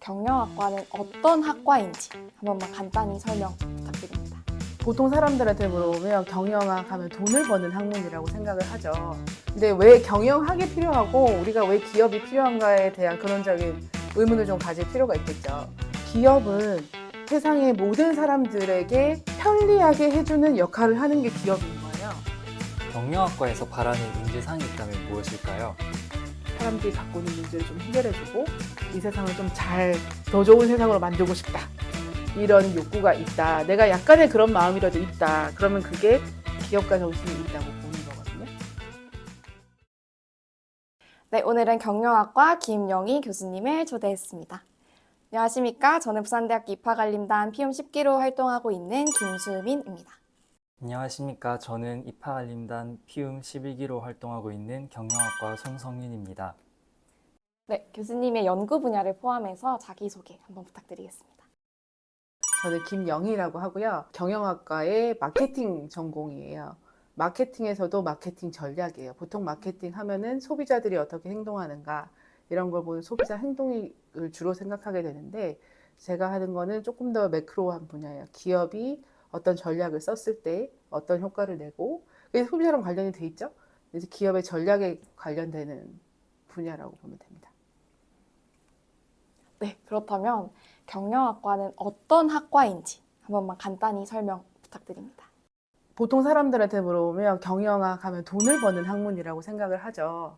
경영학과는 어떤 학과인지 한 번만 간단히 설명 부탁드립니다. 보통 사람들한테 물어보면 경영학 하면 돈을 버는 학문이라고 생각을 하죠. 근데 왜 경영학이 필요하고 우리가 왜 기업이 필요한가에 대한 근원적인 의문을 좀 가질 필요가 있겠죠. 기업은 세상의 모든 사람들에게 편리하게 해주는 역할을 하는 게 기업인 거예요. 경영학과에서 바라는 인재상이 있다면 무엇일까요? 사람들이 갖고 있는 문제를 좀 해결해주고 이 세상을 좀 더 좋은 세상으로 만들고 싶다. 이런 욕구가 있다. 내가 약간의 그런 마음이라도 있다. 그러면 그게 기업가 정신이 있다고 보는 거거든요. 네, 오늘은 경영학과 김영희 교수님을 초대했습니다. 안녕하십니까? 저는 부산대학교 입학알림단 피움 10기로 활동하고 있는 김수민입니다. 안녕하십니까. 저는 입학알림단 피움 11기로 활동하고 있는 경영학과 손성윤입니다. 네, 교수님의 연구 분야를 포함해서 자기소개 한번 부탁드리겠습니다. 저는 김영희라고 하고요. 경영학과의 마케팅 전공이에요. 마케팅에서도 마케팅 전략이에요. 보통 마케팅 하면은 소비자들이 어떻게 행동하는가 이런 걸 보는 소비자 행동을 주로 생각하게 되는데 제가 하는 거는 조금 더 매크로한 분야예요. 기업이 어떤 전략을 썼을 때 어떤 효과를 내고 그게 소비자랑 관련이 돼 있죠. 그래서 기업의 전략에 관련되는 분야라고 보면 됩니다. 네, 그렇다면 경영학과는 어떤 학과인지 한 번만 간단히 설명 부탁드립니다. 보통 사람들한테 물어보면 경영학 하면 돈을 버는 학문이라고 생각을 하죠.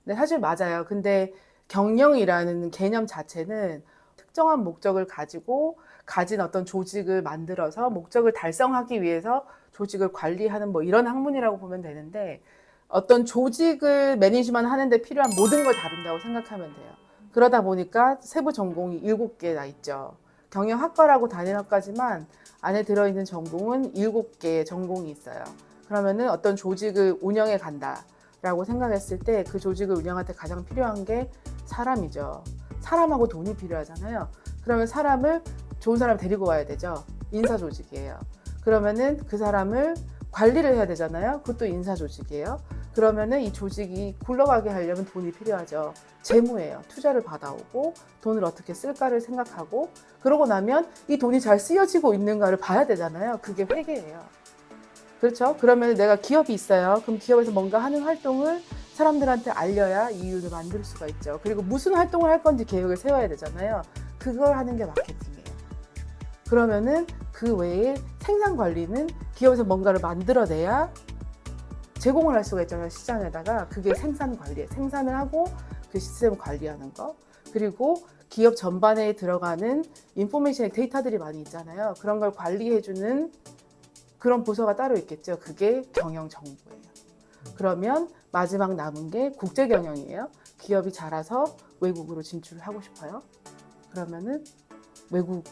근데 사실 맞아요. 근데 경영이라는 개념 자체는 특정한 목적을 가지고 가진 어떤 조직을 만들어서 목적을 달성하기 위해서 조직을 관리하는 뭐 이런 학문이라고 보면 되는데 어떤 조직을 매니지먼트 하는데 필요한 모든 걸 다룬다고 생각하면 돼요. 그러다 보니까 세부 전공이 7개나 있죠. 경영학과라고 단일학과지만 안에 들어있는 전공은 7개의 전공이 있어요. 그러면은 어떤 조직을 운영해 간다라고 생각했을 때 그 조직을 운영할 때 가장 필요한 게 사람이죠. 사람하고 돈이 필요하잖아요. 그러면 좋은 사람을 데리고 와야 되죠. 인사 조직이에요. 그러면은 그 사람을 관리를 해야 되잖아요. 그것도 인사 조직이에요. 그러면은 이 조직이 굴러가게 하려면 돈이 필요하죠. 재무예요. 투자를 받아오고 돈을 어떻게 쓸까를 생각하고 그러고 나면 이 돈이 잘 쓰여지고 있는가를 봐야 되잖아요. 그게 회계예요. 그렇죠? 그러면 내가 기업이 있어요. 그럼 기업에서 뭔가 하는 활동을 사람들한테 알려야 이윤을 만들 수가 있죠. 그리고 무슨 활동을 할 건지 계획을 세워야 되잖아요. 그걸 하는 게 마케팅이에요. 그러면은 그 외에 생산 관리는 기업에서 뭔가를 만들어내야 제공을 할 수가 있잖아요. 시장에다가. 그게 생산 관리예요. 생산을 하고 그 시스템을 관리하는 거. 그리고 기업 전반에 들어가는 인포메이션 데이터들이 많이 있잖아요. 그런 걸 관리해주는 그런 부서가 따로 있겠죠. 그게 경영정보예요. 그러면 마지막 남은 게 국제경영이에요. 기업이 자라서 외국으로 진출을 하고 싶어요. 그러면은 외국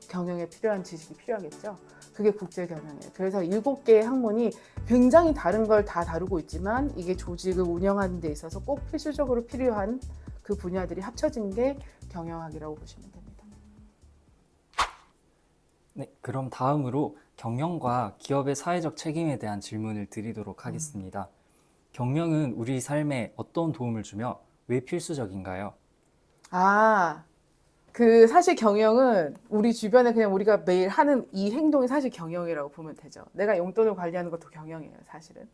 경영에 필요한 지식이 필요하겠죠. 그게 국제경영이에요. 그래서 7개의 학문이 굉장히 다른 걸 다 다루고 있지만 이게 조직을 운영하는 데 있어서 꼭 필수적으로 필요한 그 분야들이 합쳐진 게 경영학이라고 보시면 됩니다. 네, 그럼 다음으로 경영과 기업의 사회적 책임에 대한 질문을 드리도록 하겠습니다. 경영은 우리 삶에 어떤 도움을 주며 왜 필수적인가요? 사실 경영은 우리 주변에 그냥 우리가 매일 하는 이 행동이 사실 경영이라고 보면 되죠. 내가 용돈을 관리하는 것도 경영이에요, 사실은.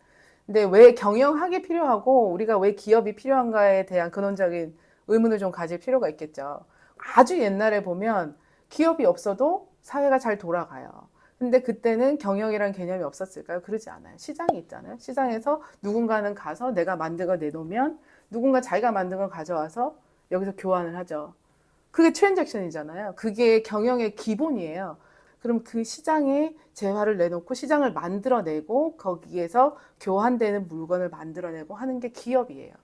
근데 왜 경영학이 필요하고 우리가 왜 기업이 필요한가에 대한 근원적인 의문을 좀 가질 필요가 있겠죠. 아주 옛날에 보면 기업이 없어도 사회가 잘 돌아가요. 근데 그때는 경영이라는 개념이 없었을까요? 그러지 않아요. 시장이 있잖아요. 시장에서 누군가는 가서 내가 만든 걸 내놓으면 누군가 자기가 만든 걸 가져와서 여기서 교환을 하죠. 그게 트랜잭션이잖아요. 그게 경영의 기본이에요. 그럼 그 시장에 재화를 내놓고 시장을 만들어내고 거기에서 교환되는 물건을 만들어내고 하는 게 기업이에요.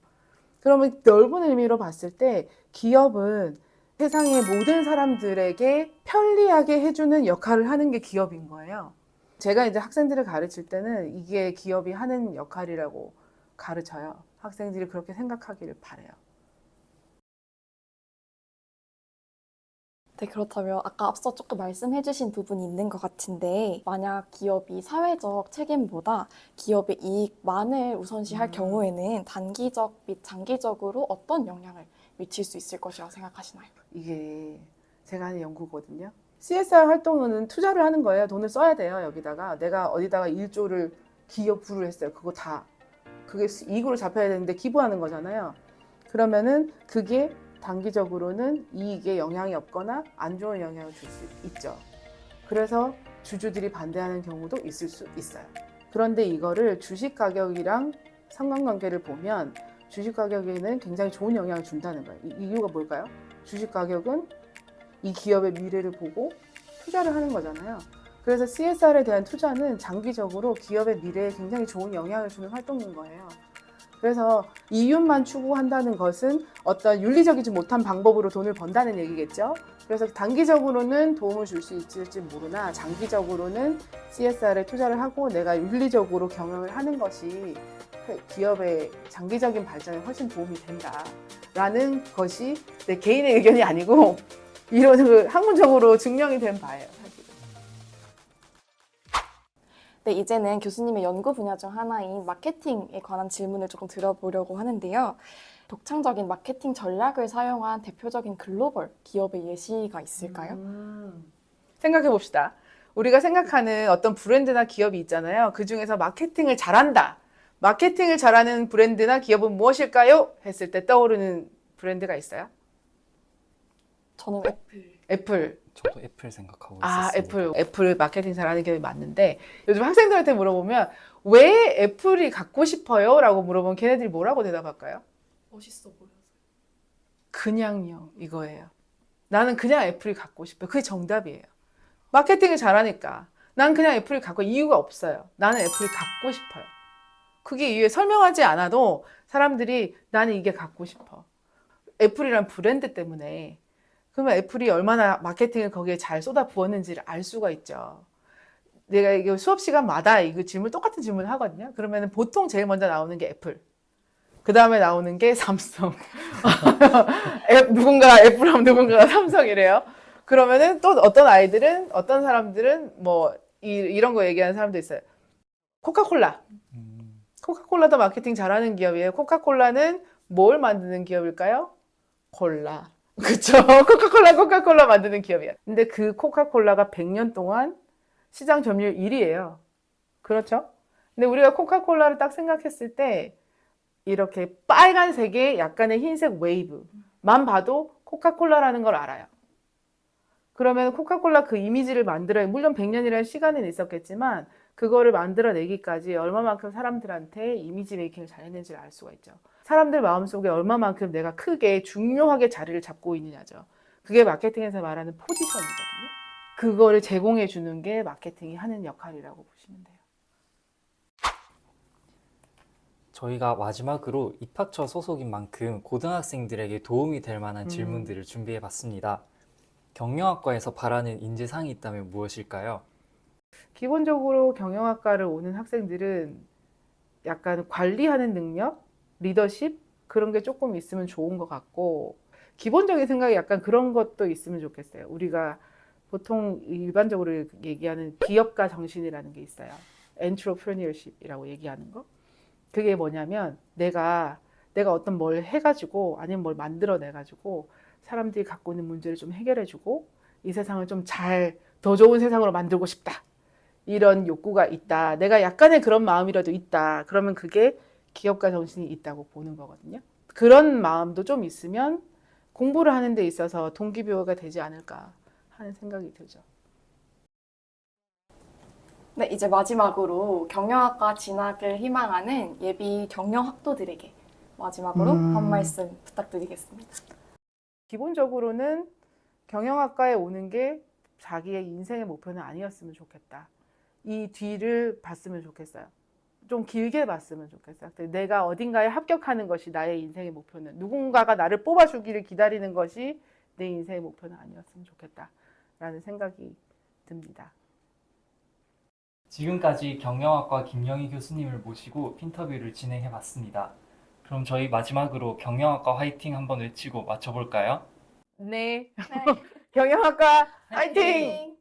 그러면 넓은 의미로 봤을 때 기업은 세상의 모든 사람들에게 편리하게 해주는 역할을 하는 게 기업인 거예요. 제가 이제 학생들을 가르칠 때는 이게 기업이 하는 역할이라고 가르쳐요. 학생들이 그렇게 생각하기를 바라요. 네, 그렇다면 아까 앞서 조금 말씀해주신 부분이 있는 것 같은데 만약 기업이 사회적 책임보다 기업의 이익만을 우선시할 경우에는 단기적 및 장기적으로 어떤 영향을 미칠 수 있을 것이라고 생각하시나요? 이게 제가 하는 연구거든요. CSR 활동은 투자를 하는 거예요. 돈을 써야 돼요. 여기다가 내가 어디다가 1조를 기여부를 했어요. 그게 이익으로 잡혀야 되는데 기부하는 거잖아요. 그러면은 그게 단기적으로는 이익에 영향이 없거나 안 좋은 영향을 줄 수 있죠. 그래서 주주들이 반대하는 경우도 있을 수 있어요. 그런데 이거를 주식 가격이랑 상관관계를 보면 주식 가격에는 굉장히 좋은 영향을 준다는 거예요. 이 이유가 뭘까요? 주식 가격은 이 기업의 미래를 보고 투자를 하는 거잖아요. 그래서 CSR에 대한 투자는 장기적으로 기업의 미래에 굉장히 좋은 영향을 주는 활동인 거예요. 그래서 이윤만 추구한다는 것은 어떤 윤리적이지 못한 방법으로 돈을 번다는 얘기겠죠. 그래서 단기적으로는 도움을 줄 수 있을지 모르나 장기적으로는 CSR에 투자를 하고 내가 윤리적으로 경영을 하는 것이 기업의 장기적인 발전에 훨씬 도움이 된다라는 것이 내 개인의 의견이 아니고 이런 학문적으로 증명이 된 바예요. 네, 이제는 교수님의 연구 분야 중 하나인 마케팅에 관한 질문을 조금 들어보려고 하는데요. 독창적인 마케팅 전략을 사용한 대표적인 글로벌 기업의 예시가 있을까요? 생각해 봅시다. 우리가 생각하는 어떤 브랜드나 기업이 있잖아요. 그 중에서 마케팅을 잘한다. 마케팅을 잘하는 브랜드나 기업은 무엇일까요? 했을 때 떠오르는 브랜드가 있어요? 저는 애플. 저도 애플 생각하고 아, 있었습니다. 애플 마케팅 잘하는 기업이 맞는데 요즘 학생들한테 물어보면 왜 애플이 갖고 싶어요? 라고 물어보면 걔네들이 뭐라고 대답할까요? 멋있어 보여서. 그냥요, 이거예요. 나는 그냥 애플이 갖고 싶어요. 그게 정답이에요. 마케팅을 잘하니까 난 그냥 애플을 갖고 이유가 없어요. 나는 애플을 갖고 싶어요. 그게 이유에 설명하지 않아도 사람들이 나는 이게 갖고 싶어. 애플이란 브랜드 때문에. 그러면 애플이 얼마나 마케팅을 거기에 잘 쏟아 부었는지를 알 수가 있죠. 내가 이게 수업 시간마다 이거 똑같은 질문을 하거든요. 그러면 보통 제일 먼저 나오는 게 애플. 그 다음에 나오는 게 삼성. 누군가가 애플하면 누군가가 삼성이래요. 그러면은 또 어떤 사람들은 뭐 이런 거 얘기하는 사람도 있어요. 코카콜라. 코카콜라도 마케팅 잘하는 기업이에요. 코카콜라는 뭘 만드는 기업일까요? 콜라. 그쵸? 코카콜라 만드는 기업이에요. 근데 그 코카콜라가 100년 동안 시장 점유율 1위예요. 그렇죠? 근데 우리가 코카콜라를 딱 생각했을 때 이렇게 빨간색의 약간의 흰색 웨이브만 봐도 코카콜라라는 걸 알아요. 그러면 코카콜라 그 이미지를 만들어야, 물론 100년이라는 시간은 있었겠지만 그거를 만들어내기까지 얼마만큼 사람들한테 이미지 메이킹을 잘했는지를 알 수가 있죠. 사람들 마음속에 얼마만큼 내가 크게 중요하게 자리를 잡고 있느냐죠. 그게 마케팅에서 말하는 포지션이거든요. 그거를 제공해 주는 게 마케팅이 하는 역할이라고 보시면 돼요. 저희가 마지막으로 입학처 소속인 만큼 고등학생들에게 도움이 될 만한 질문들을 준비해 봤습니다. 경영학과에서 바라는 인재상이 있다면 무엇일까요? 기본적으로 경영학과를 오는 학생들은 약간 관리하는 능력, 리더십 그런 게 조금 있으면 좋은 것 같고 기본적인 생각이 약간 그런 것도 있으면 좋겠어요. 우리가 보통 일반적으로 얘기하는 기업가 정신이라는 게 있어요. 엔트러프레니어십이라고 얘기하는 거. 그게 뭐냐면 내가 어떤 뭘 해가지고 아니면 뭘 만들어내가지고 사람들이 갖고 있는 문제를 좀 해결해주고 이 세상을 좀 더 좋은 세상으로 만들고 싶다. 이런 욕구가 있다. 내가 약간의 그런 마음이라도 있다. 그러면 그게 기업가 정신이 있다고 보는 거거든요. 그런 마음도 좀 있으면 공부를 하는 데 있어서 동기부여가 되지 않을까 하는 생각이 들죠. 네, 이제 마지막으로 경영학과 진학을 희망하는 예비 경영학도들에게 마지막으로 한 말씀 부탁드리겠습니다. 기본적으로는 경영학과에 오는 게 자기의 인생의 목표는 아니었으면 좋겠다. 이 뒤를 봤으면 좋겠어요. 좀 길게 봤으면 좋겠어요. 내가 어딘가에 합격하는 것이 나의 인생의 목표는, 누군가가 나를 뽑아주기를 기다리는 것이 내 인생의 목표는 아니었으면 좋겠다라는 생각이 듭니다. 지금까지 경영학과 김영희 교수님을 모시고 인터뷰를 진행해 봤습니다. 그럼 저희 마지막으로 경영학과 화이팅 한번 외치고 마쳐볼까요? 네. 경영학과 화이팅!